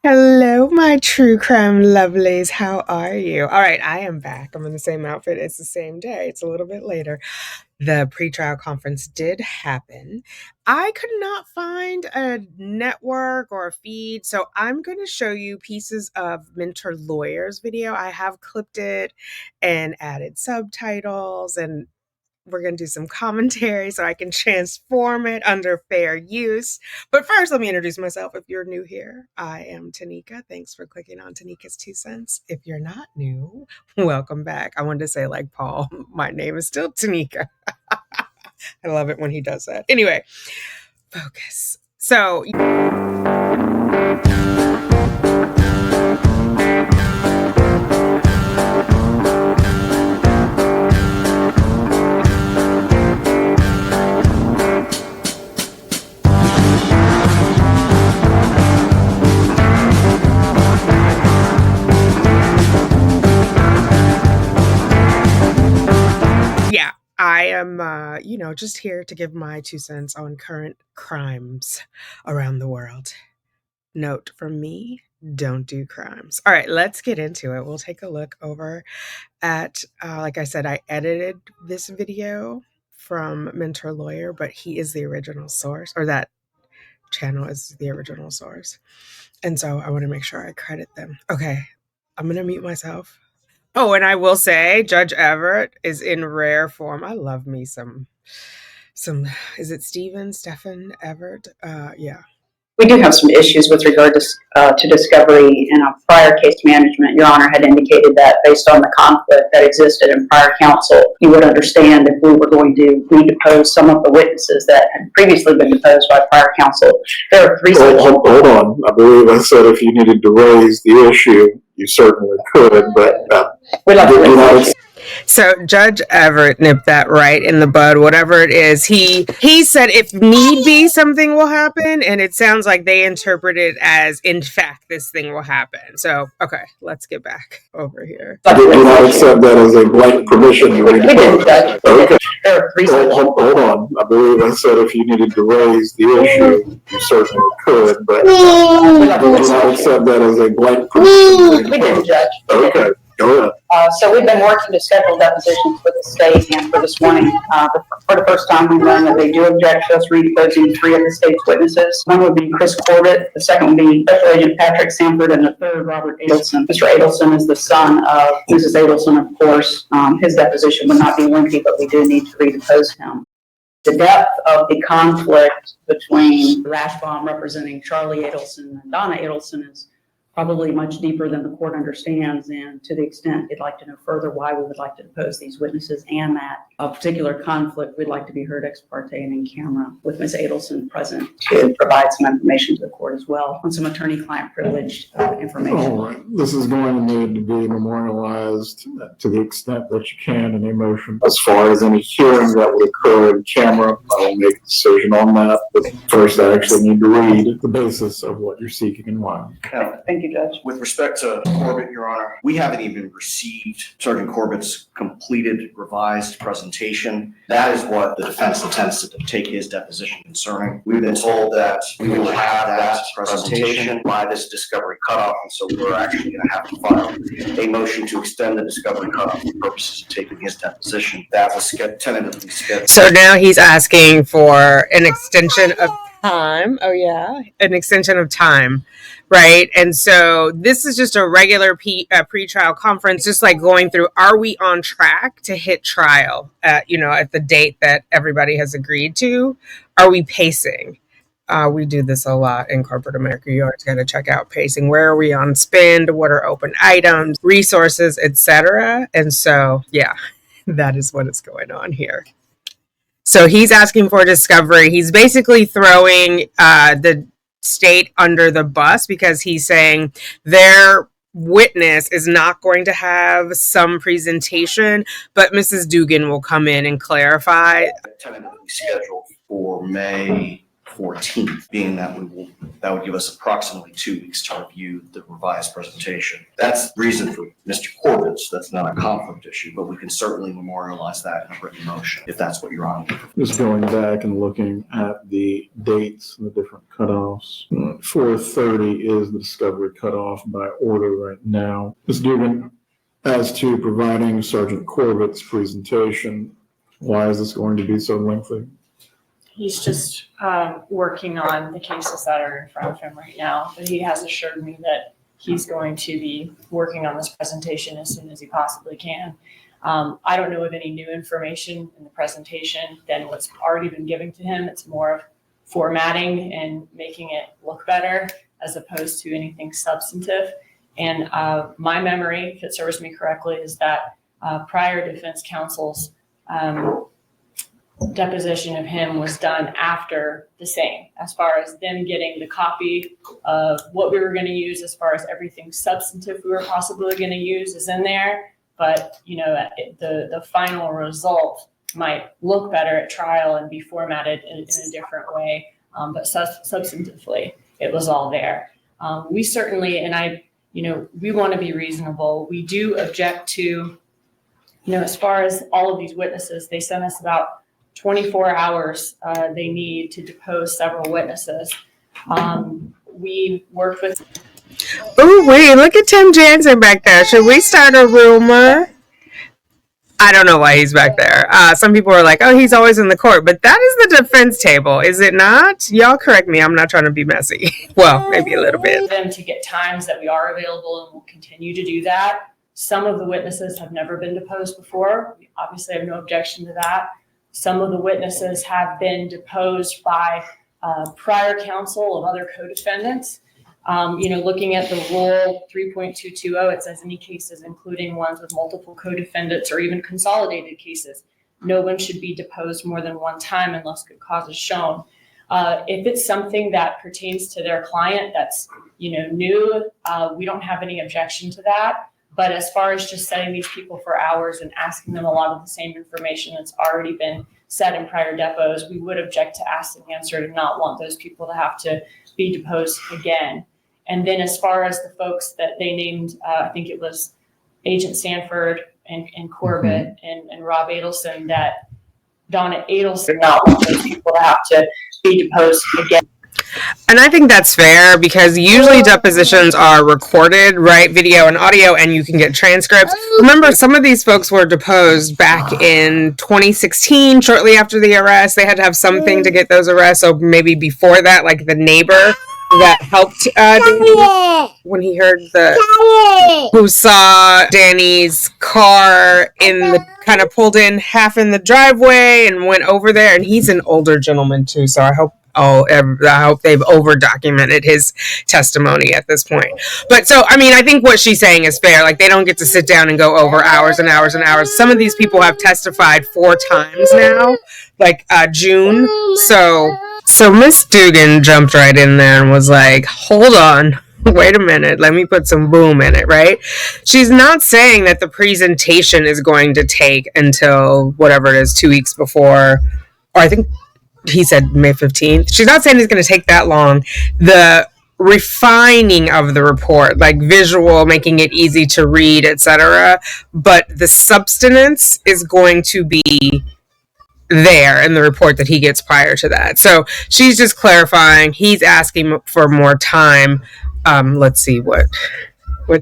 Hello, my true crime lovelies. How are you? All right, I am back. I'm in the same outfit. It's the same day. It's a little bit later. The pretrial conference did happen. I could not find a network or a feed, so I'm going to show you pieces of Mentor Lawyer's video. I have clipped it and added subtitles, and we're going to do some commentary so I can transform it under fair use. But first, let me introduce myself. If you're new here, I am Tanika. Thanks for clicking on Tanika's 2 cents. If you're not new, welcome back. I wanted to say, like Paul, my name is still Tanika. I love it when he does that. Anyway, focus. So, yeah, I am, just here to give my 2 cents on current crimes around the world. Note from me, don't do crimes. All right, let's get into it. We'll take a look over at, like I said, I edited this video from Mentor Lawyer, but he is the original source, or that channel is the original source. And so I want to make sure I credit them. Okay, I'm going to mute myself. Oh, and I will say Judge Everett is in rare form. I love me some, is it Stephen Everett? Yeah. We do have some issues with regard to discovery in a prior case management. Your Honor had indicated that based on the conflict that existed in prior counsel, you would understand if we were going to redepose some of the witnesses that had previously been deposed by prior counsel. There are three. Hold on. I believe I said if you needed to raise the issue, you certainly could, but we'd like to raise the issue. So Judge Everett nipped that right in the bud. Whatever it is, he said if need be, something will happen, and it sounds like they interpret it as in fact this thing will happen. So okay, let's get back over here. Do not accept that as a blank permission. We didn't, Judge. Okay. There are three. Hold on. I believe I said if you needed to raise the issue, you certainly could, but do not accept that as a blank permission. We didn't, Judge. Okay. Go ahead. So we've been working to schedule depositions with the state, and for this morning, for the first time, we learned that they do object to us redeposing 3 of the state's witnesses. One would be Chris Corbett, the second would be Special Agent Patrick Sanford, and the third, Robert Adelson. Mr. Adelson is the son of Mrs. Adelson, of course. His deposition would not be lengthy, but we do need to redepose him. The depth of the conflict between Rashbaum representing Charlie Adelson and Donna Adelson is probably much deeper than the court understands, and to the extent you'd like to know further why we would like to depose these witnesses and that a particular conflict, we'd like to be heard ex parte and in camera with Ms. Adelson present to provide some information to the court as well on some attorney-client privileged information. All right. This is going to need to be memorialized to the extent that you can in a motion. As far as any hearing that would occur in camera, I will make a decision on that. But first, I actually need to read the basis of what you're seeking and why. Thank you, Judge. With respect to Corbett, Your Honor, we haven't even received Sergeant Corbett's completed revised presentation. That is what the defense intends to take his deposition concerning. We've been told that we will have that presentation by this discovery cutoff, and so we're actually going to have to file a motion to extend the discovery cutoff for purposes of taking his deposition. That was tentatively scheduled. So now he's asking for an extension of time. Oh yeah, an extension of time, right? And so this is just a regular pre-trial conference, just like going through, are we on track to hit trial at the date that everybody has agreed to? Are we pacing? We do this a lot in corporate America. You always got to check out pacing. Where are we on spend? What are open items, resources, etc.? And so, yeah, that is what is going on here. So he's asking for discovery. He's basically throwing the state under the bus because he's saying their witness is not going to have some presentation, but Mrs. Dugan will come in and clarify. Tentatively scheduled for May 14th, being that that would give us approximately 2 weeks to review the revised presentation. That's the reason for Mr. Corbett's. That's not a conflict issue, but we can certainly memorialize that in a written motion if that's what you're on. Just going back and looking at the dates and the different cutoffs. 4:30 is the discovery cutoff by order right now. Ms. Dugan, as to providing Sergeant Corbett's presentation, why is this going to be so lengthy? He's just working on the cases that are in front of him right now, but he has assured me that he's going to be working on this presentation as soon as he possibly can. I don't know of any new information in the presentation than what's already been given to him. It's more of formatting and making it look better as opposed to anything substantive. And my memory, if it serves me correctly, is that prior defense counsel's deposition of him was done after the same, as far as them getting the copy of what we were going to use, as far as everything substantive we were possibly going to use is in there. But, you know, the final result might look better at trial and be formatted in a different way. But substantively, it was all there. We certainly, and we want to be reasonable. We do object to, as far as all of these witnesses, they sent us about 24 hours they need to depose several witnesses. We worked with. Oh, wait, look at Tim Jansen back there. Should we start a rumor? I don't know why he's back there. Some people are like, oh, he's always in the court. But that is the defense table, is it not? Y'all correct me. I'm not trying to be messy. Well, maybe a little bit. Them to get times that we are available, and we'll continue to do that. Some of the witnesses have never been deposed before. We obviously have no objection to that. Some of the witnesses have been deposed by prior counsel of other co-defendants. Looking at the rule 3.220, it says any cases, including ones with multiple co-defendants or even consolidated cases, no one should be deposed more than one time unless good cause is shown. If it's something that pertains to their client that's, new, we don't have any objection to that. But as far as just setting these people for hours and asking them a lot of the same information that's already been said in prior depots, we would object to ask and answer and not want those people to have to be deposed again. And then as far as the folks that they named, I think it was Agent Sanford and Corbett and Rob Adelson, that Donna Adelson not want those people to have to be deposed again. And I think that's fair because usually depositions are recorded, right? Video and audio, and you can get transcripts. Remember, some of these folks were deposed back in 2016, shortly after the arrest. They had to have something to get those arrests. So maybe before that, like the neighbor that helped Danny when he heard who saw Danny's car kind of pulled in half in the driveway and went over there. And he's an older gentleman too. So I hope they've over-documented his testimony at this point. But so, I think what she's saying is fair. Like, they don't get to sit down and go over hours and hours and hours. Some of these people have testified 4 times now, like June. So Miss Dugan jumped right in there and was like, hold on. Wait a minute, let me put some boom in it, right? She's not saying that the presentation is going to take until whatever it is, 2 weeks before, or I think he said May 15th. She's not saying it's going to take that long. The refining of the report, like visual, making it easy to read, etc. But the substance is going to be there in the report that he gets prior to that. So she's just clarifying. He's asking for more time. Let's see what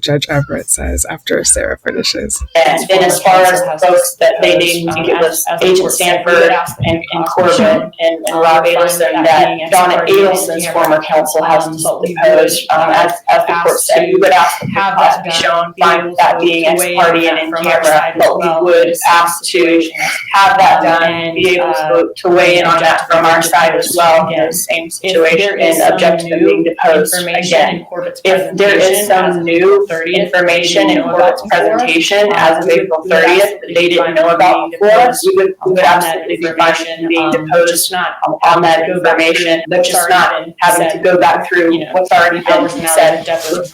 Judge Everett says after Sarah finishes. And then as far as the folks that they named, I think it was Agent Sanford and Corbett and Rob Adelson, that Donna Adelson's former counsel has to depose, as the court said. We would ask to have that be shown, fine with that being ex parte and in camera, but we would ask to have that done, be able to weigh in on that from our side as well in the same situation and object to them being deposed again. If there is some new new 30th, information in Corbett's presentation as of April we would ask 30th that they didn't know about before us, we would absolutely be fine with being deposed on that information, but just not having to go back through what's already been said, hours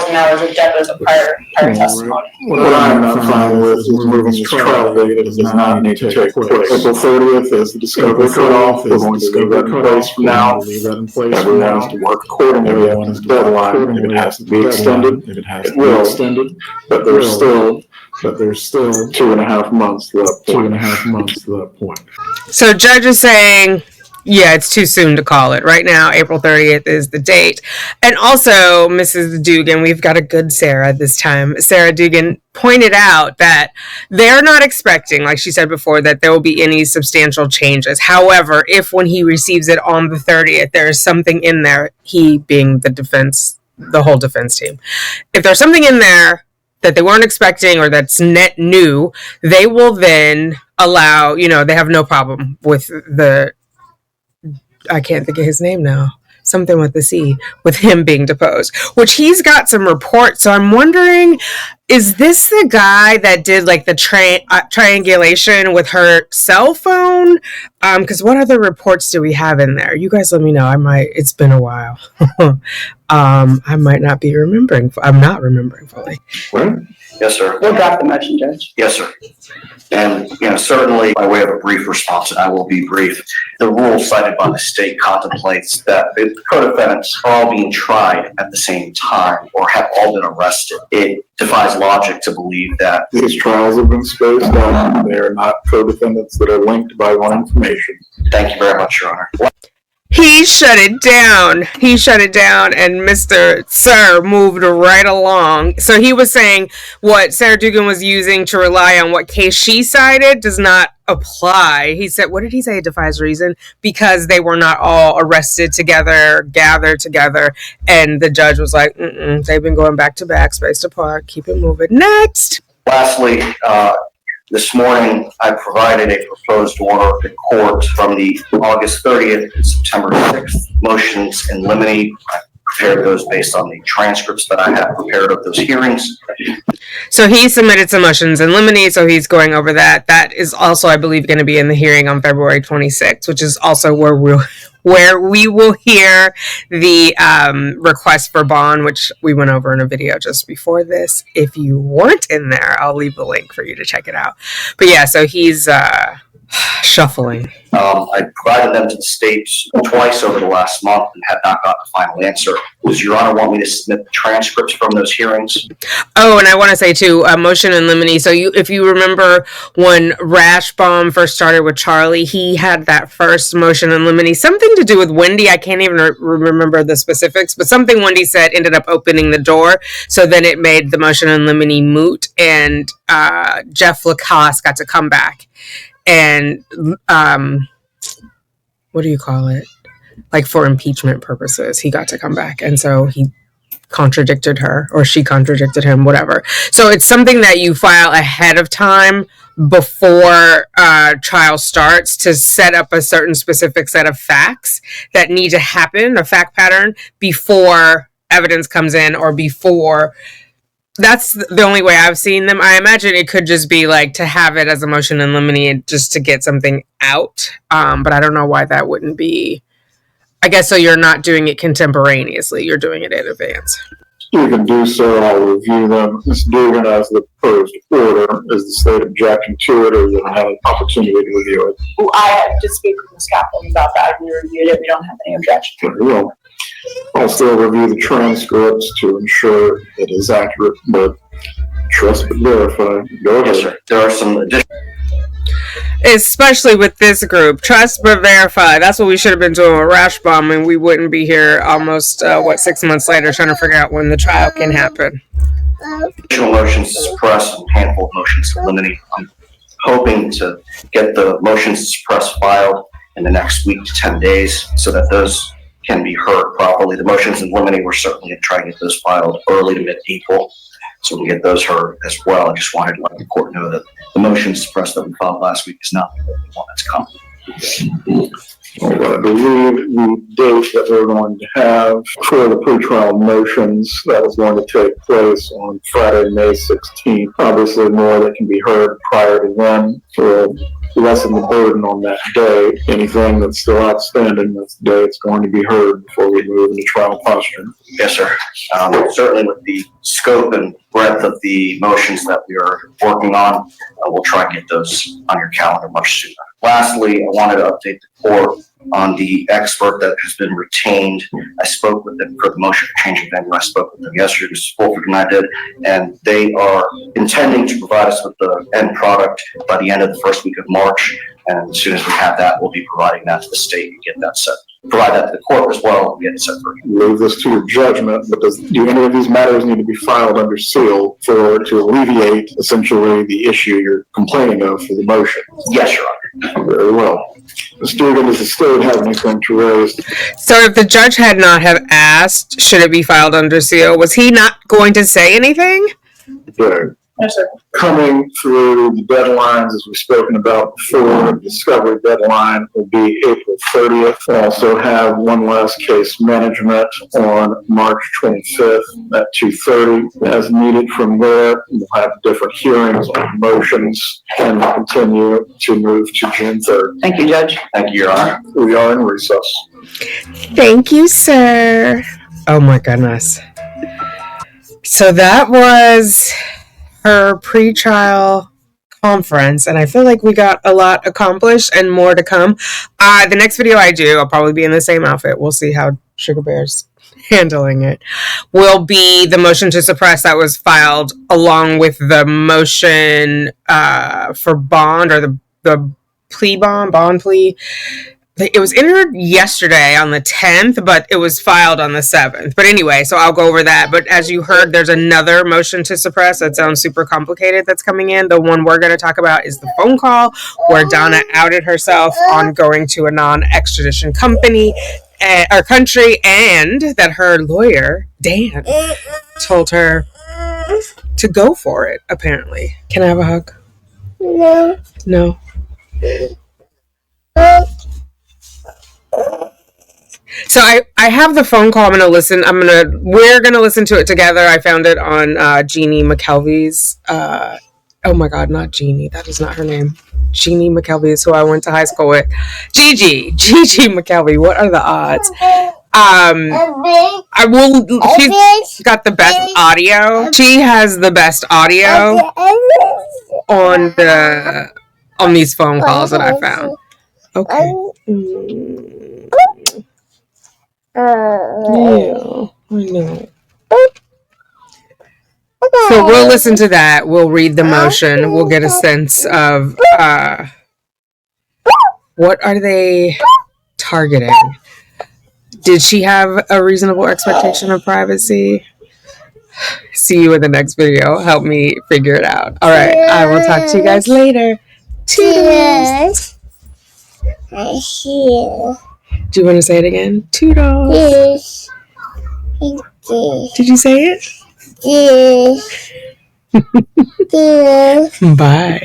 and hours of depots of prior testimony. What I'm not fine with is moving this trial date that does not need to take place. April 30th is the discovery cutoff. We're going to leave that in place for now. Everyone has to work accordingly. Everyone has a deadline. If it has to be extended, it will. But there's still 2.5 months to that point. So judge is saying, yeah, it's too soon to call it. Right now, April 30th is the date. And also, Mrs. Dugan, we've got a good Sarah this time. Sarah Dugan pointed out that they're not expecting, like she said before, that there will be any substantial changes. However, if when he receives it on the 30th, there is something in there, he being the whole defense team, if there's something in there that they weren't expecting or that's net new, they will then allow, they have no problem with I can't think of his name now. Something with the C, with him being deposed, which he's got some reports. So I'm wondering, is this the guy that did like the triangulation with her cell phone? Because what other reports do we have in there? You guys let me know. It's been a while. I might not be remembering. I'm not remembering fully. Right? Yes, sir. We'll drop the motion, Judge. Yes, sir. And, certainly by way of a brief response, and I will be brief, the rule cited by the state contemplates that the co-defendants are all being tried at the same time or have all been arrested. It defies logic to believe that These trials have been spaced out. They are not co-defendants that are linked by one information. Thank you very much, Your Honor. He shut it down. And Mr. Sir moved right along. So he was saying what Sarah Dugan was using to rely on what case she cited does not apply. He said, what did he say? It defies reason because they were not all arrested together, gathered together. And the judge was like, they've been going back to back, spaced apart. Keep it moving. Next. Lastly, this morning, I provided a proposed order to court from the August 30th and September 6th motions in limine. I prepared those based on the transcripts that I had prepared of those hearings. So he submitted some motions in limine, so he's going over that. That is also, I believe, going to be in the hearing on February 26th, which is also where we will hear the request for bond, which we went over in a video just before this. If you weren't in there, I'll leave the link for you to check it out. But yeah, so he's shuffling. I provided them to the state twice over the last month and had not gotten a final answer. Does Your Honor want me to submit the transcripts from those hearings? Oh, and I want to say too, motion in limine. So if you remember when Rashbaum first started with Charlie, he had that first motion in limine, something to do with Wendy. I can't even remember the specifics, but something Wendy said ended up opening the door. So then it made the motion in limine moot, and Jeff Lacoste got to come back. And what do you call it? Like for impeachment purposes, he got to come back. And so he contradicted her, or she contradicted him, whatever. So it's something that you file ahead of time before trial starts to set up a certain specific set of facts that need to happen, a fact pattern, before evidence comes in or before. That's the only way I've seen them. I imagine it could just be like to have it as a motion in limine just to get something out. But I don't know why that wouldn't be. I guess so you're not doing it contemporaneously. You're doing it in advance. You can do so. I'll review them. Ms. Dugan, as the proposed order, is the state objecting to it, or you have an opportunity to review it? Well, I have to speak with Ms. Kaplan about that. We reviewed it. We don't have any objection. Very well. I'll still review the transcripts to ensure it is accurate, but trust but verify. Go ahead. Yes, sir. There are some additional. Especially with this group, trust but verify. That's what we should have been doing with Rashbaum, and we wouldn't be here almost 6 months later trying to figure out when the trial can happen. Additional motions to suppress and a handful of motions to eliminate. I'm hoping to get the motions to suppress filed in the next week to 10 days so that those can be heard properly. The motions in limine, we're certainly going to try to get those filed early to mid-April so we can get those heard as well. I just wanted to let the court know that the motion to suppress that we filed last week is not the one that's coming. I believe the date that we're going to have for the pretrial motions that was going to take place on Friday, May 16th. Obviously, more that can be heard prior to then will lessen the burden on that day. Anything that's still outstanding, that's the day it's going to be heard before we move into trial posture. Yes, sir. Certainly with the scope and breadth of the motions that we are working on, we'll try and get those on your calendar much sooner. Lastly, I wanted to update the court on the expert that has been retained. I spoke with them for the motion for change of venue. I spoke with them yesterday, Mr. Fulford and I did, and they are intending to provide us with the end product by the end of the first week of March. And as soon as we have that, we'll be providing that to the state and get that set. Provide that to the court as well and get it set for you. Leave this to your judgment, but do any of these matters need to be filed under seal to alleviate essentially the issue you're complaining of for the motion? Yes, Your Honor. Very well. Ms. Dugan, does the state have anything to raise? So if the judge had not have asked, should it be filed under seal, was he not going to say anything? Good. Yes, sir. Coming through the deadlines, as we've spoken about before, the discovery deadline will be April 30th. We'll also have one last case management on March 25th at 2:30. As needed from there, we'll have different hearings on motions and we'll continue to move to June 3rd. Thank you, Judge. Thank you, Your Honor. We are in recess. Thank you, sir. Oh my goodness. So that was her pre-trial conference, and I feel like we got a lot accomplished and more to come. The next video I do, I'll probably be in the same outfit. We'll see how Sugar Bear's handling it. Will be the motion to suppress that was filed along with the motion for bond, or the bond plea. It was entered yesterday on the 10th, but it was filed on the 7th. But anyway, so I'll go over that. But as you heard, there's another motion to suppress that sounds super complicated that's coming in. The one we're going to talk about is the phone call where Donna outed herself on going to a non-extradition country, and that her lawyer, Dan, told her to go for it, apparently. Can I have a hug? No. So I have the phone call. We're gonna listen to it together. I found it on Jeannie McKelvey's oh my god, not Jeannie, that is not her name. Jeannie McKelvey is who I went to high school with. Gigi McKelvey, what are the odds? She's got the best audio. She has the best audio on these phone calls that I found. Okay. Yeah, I know. So we'll listen to that. We'll read the motion. We'll get a sense of what are they targeting? Did she have a reasonable expectation of privacy? See you in the next video. Help me figure it out. All right. I will talk to you guys later. Toodles. Do you want to say it again? Toodles. Yes. Did you say it? Yes. Yes. Bye.